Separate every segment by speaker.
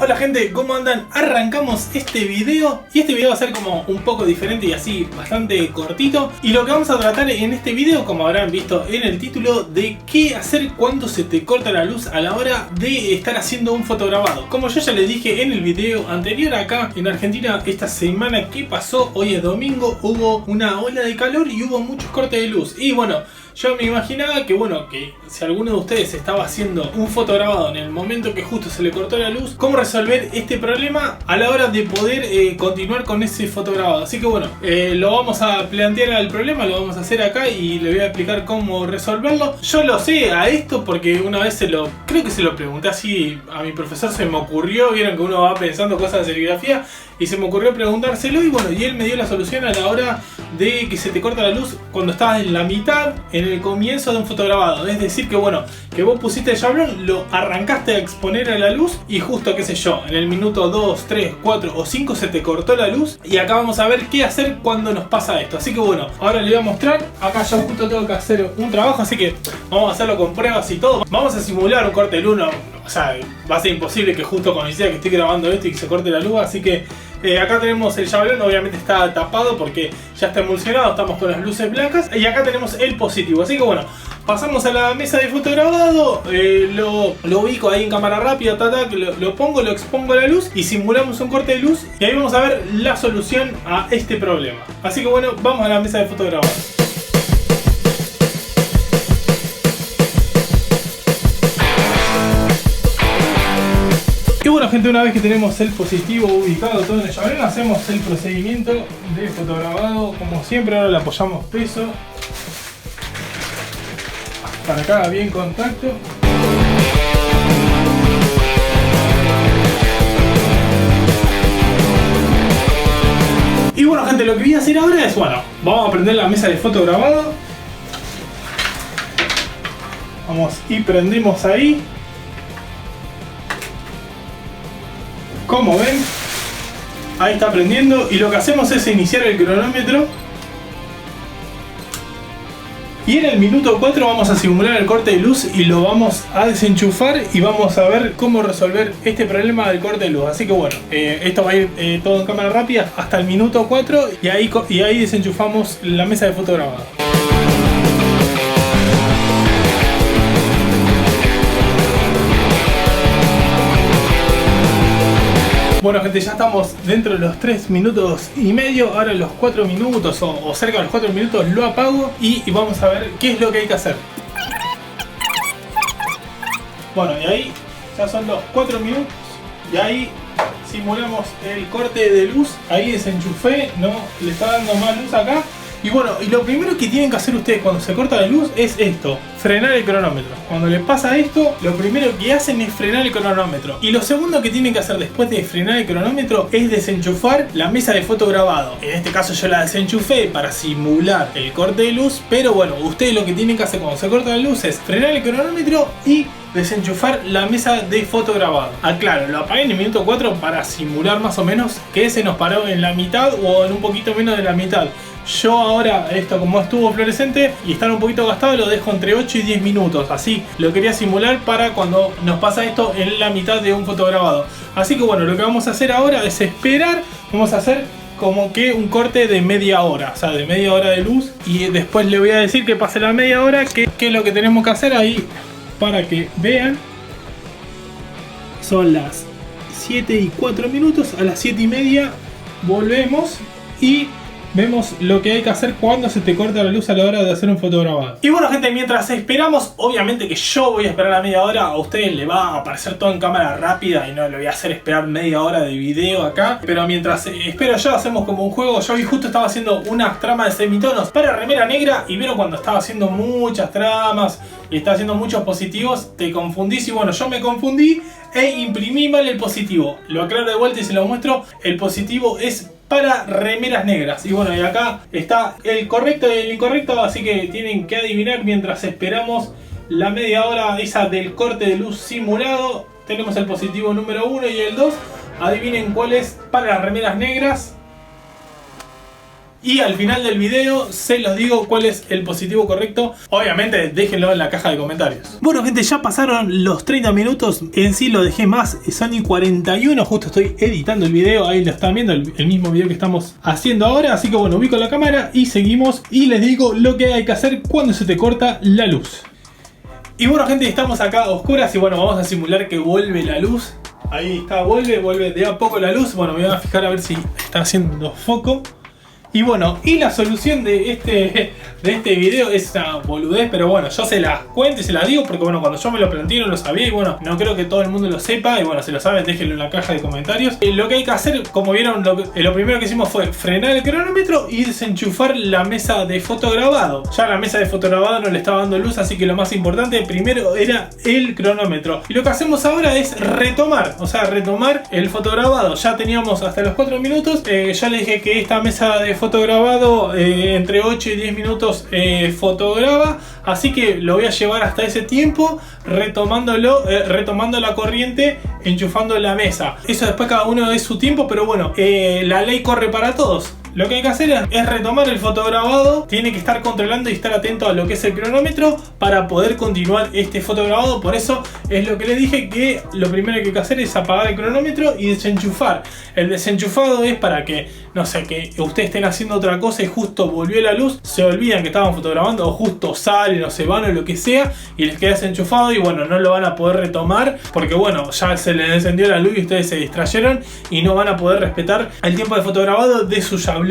Speaker 1: Hola gente, ¿cómo andan? Arrancamos este video y este video va a ser como un poco diferente y así bastante cortito. Y lo que vamos a tratar en este video, como habrán visto en el título, de qué hacer cuando se te corta la luz a la hora de estar haciendo un fotograbado. Como yo ya les dije en el video anterior, acá en Argentina esta semana que pasó, hoy es domingo, hubo una ola de calor y hubo muchos cortes de luz. Y bueno, yo me imaginaba que que si alguno de ustedes estaba haciendo un fotograbado en el momento que justo se le cortó la luz, cómo resolver este problema a la hora de poder continuar con ese fotograbado. Así que bueno, lo vamos a plantear al problema, lo vamos a hacer acá y le voy a explicar cómo resolverlo. Yo lo sé a esto porque una vez creo que se lo pregunté así a mi profesor, se me ocurrió, vieron que uno va pensando cosas de serigrafía y se me ocurrió preguntárselo y bueno, y él me dio la solución a la hora de que se te corta la luz cuando estás en la mitad, en el comienzo de un fotograbado. Es decir que bueno, que vos pusiste el chablón, lo arrancaste a exponer a la luz y justo, qué sé yo, en el minuto 2, 3, 4 o 5 se te cortó la luz. Y acá vamos a ver qué hacer cuando nos pasa esto. Así que bueno, ahora le voy a mostrar. Acá yo justo tengo que hacer un trabajo, así que vamos a hacerlo con pruebas y todo. Vamos a simular un corte de luz. O sea, va a ser imposible que justo coincida que estoy grabando esto y se corte la luz, así que acá tenemos el chablón, obviamente está tapado porque ya está emulsionado, estamos con las luces blancas. Y acá tenemos el positivo, así que bueno, pasamos a la mesa de fotograbado, lo ubico ahí en cámara rápida, lo pongo, lo expongo a la luz y simulamos un corte de luz. Y ahí vamos a ver la solución a este problema. Así que bueno, vamos a la mesa de fotograbado. Y bueno gente, una vez que tenemos el positivo ubicado todo en el chablón, hacemos el procedimiento de fotograbado como siempre. Ahora le apoyamos peso para que haga bien contacto. Y bueno gente, lo que voy a hacer ahora es, vamos a prender la mesa de fotograbado. Vamos y prendemos ahí. Como ven, ahí está prendiendo y lo que hacemos es iniciar el cronómetro. Y en el minuto 4 vamos a simular el corte de luz y lo vamos a desenchufar y vamos a ver cómo resolver este problema del corte de luz. Así que bueno, esto va a ir todo en cámara rápida hasta el minuto 4 y ahí desenchufamos la mesa de fotograbado. Bueno gente, ya estamos dentro de los 3 minutos y medio, ahora los 4 minutos o cerca de los 4 minutos lo apago y vamos a ver qué es lo que hay que hacer. Bueno, y ahí ya son los 4 minutos y ahí simulamos el corte de luz, ahí desenchufé, no le está dando más luz acá. Y bueno, y lo primero que tienen que hacer ustedes cuando se corta la luz es esto, frenar el cronómetro. Cuando les pasa esto, lo primero que hacen es frenar el cronómetro. Y lo segundo que tienen que hacer después de frenar el cronómetro es desenchufar la mesa de fotograbado. En este caso yo la desenchufé para simular el corte de luz, pero bueno, ustedes lo que tienen que hacer cuando se corta la luz es frenar el cronómetro y desenchufar la mesa de fotograbado. Aclaro, lo apagué en el minuto 4 para simular más o menos que se nos paró en la mitad o en un poquito menos de la mitad. Yo ahora, esto como estuvo fluorescente y está un poquito gastado, lo dejo entre 8 y 10 minutos. Así lo quería simular para cuando nos pasa esto en la mitad de un fotograbado. Así que bueno, lo que vamos a hacer ahora es esperar. Vamos a hacer como que un corte de media hora, o sea, de media hora de luz. Y después le voy a decir que pase la media hora, que es lo que tenemos que hacer ahí para que vean. Son las 7 y 4 minutos, a las 7 y media volvemos y vemos lo que hay que hacer cuando se te corta la luz a la hora de hacer un fotograbado. Y bueno gente, mientras esperamos, obviamente que yo voy a esperar la media hora, a ustedes les va a aparecer todo en cámara rápida y no le voy a hacer esperar media hora de video acá. Pero mientras espero yo, hacemos como un juego. Yo hoy justo estaba haciendo unas tramas de semitonos para remera negra y vieron cuando estaba haciendo muchas tramas y estaba haciendo muchos positivos, te confundís. Y bueno, yo me confundí e imprimí mal el positivo. Lo aclaro de vuelta y se lo muestro. El positivo es para remeras negras. Y bueno, y acá está el correcto y el incorrecto, así que tienen que adivinar mientras esperamos la media hora esa del corte de luz simulado. Tenemos el positivo número 1 y el 2. Adivinen cuál es para las remeras negras. y al final del video se los digo cuál es el positivo correcto. Obviamente déjenlo en la caja de comentarios. Bueno gente, ya pasaron los 30 minutos, en sí lo dejé más, son y 41, justo estoy editando el video, ahí lo están viendo, el mismo video que estamos haciendo ahora. Así que bueno, ubico la cámara y seguimos y les digo lo que hay que hacer cuando se te corta la luz. Y bueno gente, estamos acá a oscuras y bueno, vamos a simular que vuelve la luz. Ahí está, vuelve de a poco la luz. Bueno, me voy a fijar a ver si está haciendo foco. Y bueno, y la solución de este video es una boludez, pero bueno, yo se las cuento y se las digo porque bueno, cuando yo me lo planteé no lo sabía y bueno, no creo que todo el mundo lo sepa y bueno, si lo saben déjenlo en la caja de comentarios. Lo que hay que hacer, como vieron, lo primero que hicimos fue frenar el cronómetro y desenchufar la mesa de fotograbado. Ya la mesa de fotograbado no le estaba dando luz, así que lo más importante primero era el cronómetro. Y lo que hacemos ahora es retomar, o sea, retomar el fotograbado. Ya teníamos hasta los 4 minutos, yo le dije que esta mesa de fotograbado entre 8 y 10 minutos fotograba, así que lo voy a llevar hasta ese tiempo retomando la corriente, enchufando la mesa. Eso después cada uno es su tiempo, pero bueno, la ley corre para todos. Lo que hay que hacer es retomar el fotograbado, tiene que estar controlando y estar atento a lo que es el cronómetro para poder continuar este fotograbado. Por eso es lo que les dije, que lo primero que hay que hacer es apagar el cronómetro y desenchufar. El desenchufado es para que, no sé, que ustedes estén haciendo otra cosa y justo volvió la luz, se olvidan que estaban fotograbando o justo salen o se van o lo que sea y les queda desenchufado y bueno, no lo van a poder retomar porque bueno, ya se les encendió la luz y ustedes se distrayeron y no van a poder respetar el tiempo de fotograbado de su llave.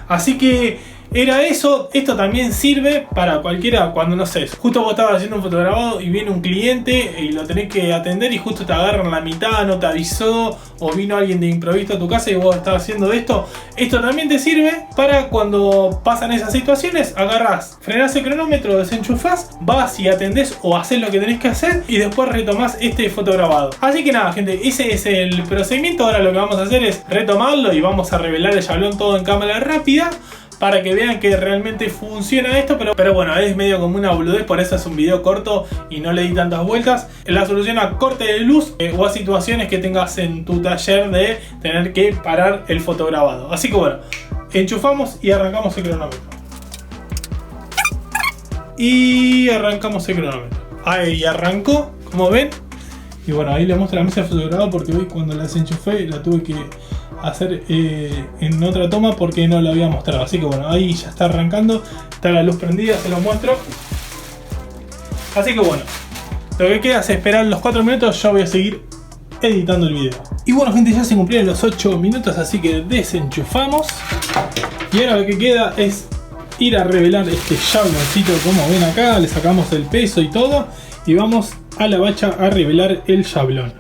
Speaker 1: Así que era eso. Esto también sirve para cualquiera cuando, no sé, justo vos estabas haciendo un fotograbado y viene un cliente y lo tenés que atender y justo te agarran la mitad, no te avisó o vino alguien de improviso a tu casa y vos estabas haciendo esto. Esto también te sirve para cuando pasan esas situaciones, agarrás, frenás el cronómetro, desenchufás, vas y atendés o haces lo que tenés que hacer y después retomás este fotograbado. Así que nada gente, ese es el procedimiento. Ahora lo que vamos a hacer es retomarlo y vamos a revelar el llablón todo en cámara rápida para que vean que realmente funciona esto, pero bueno, es medio como una boludez, por eso es un video corto y no le di tantas vueltas. La solución a corte de luz o a situaciones que tengas en tu taller de tener que parar el fotograbado. Así que bueno, enchufamos y arrancamos el cronómetro. Y arrancamos el cronómetro. Ahí arrancó, como ven. Y bueno, ahí le muestro la mesa de fotograbado porque hoy cuando la desenchufé la tuve que hacer en otra toma porque no lo había mostrado. Así que bueno, ahí ya está arrancando, está la luz prendida, se lo muestro. Así que bueno, lo que queda es esperar los 4 minutos. Yo voy a seguir editando el video. Y bueno gente, ya se cumplieron los 8 minutos, así que desenchufamos. Y ahora lo que queda es ir a revelar este jabloncito, como ven acá. Le sacamos el peso y todo y vamos a la bacha a revelar el jablón.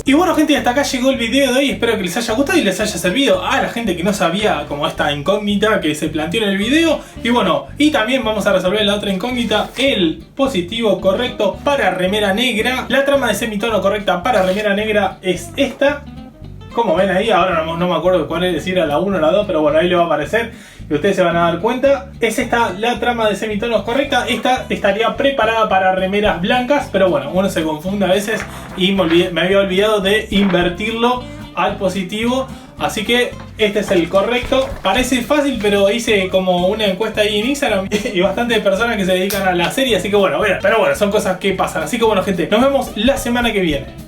Speaker 1: Y bueno gente, hasta acá llegó el video de hoy, espero que les haya gustado y les haya servido a la gente que no sabía como esta incógnita que se planteó en el video. Y bueno, y también vamos a resolver la otra incógnita, el positivo correcto para remera negra. La trama de semitono correcta para remera negra es esta. Como ven ahí, ahora no me acuerdo cuál es, si era la 1 o la 2, pero bueno, ahí le va a aparecer y ustedes se van a dar cuenta. Es esta la trama de semitonos correcta. Esta estaría preparada para remeras blancas, pero bueno, uno se confunde a veces y me había olvidado de invertirlo al positivo. Así que este es el correcto. Parece fácil, pero hice como una encuesta ahí en Instagram y bastantes personas que se dedican a la serie. Así que bueno, pero bueno, son cosas que pasan. Así que bueno gente, nos vemos la semana que viene.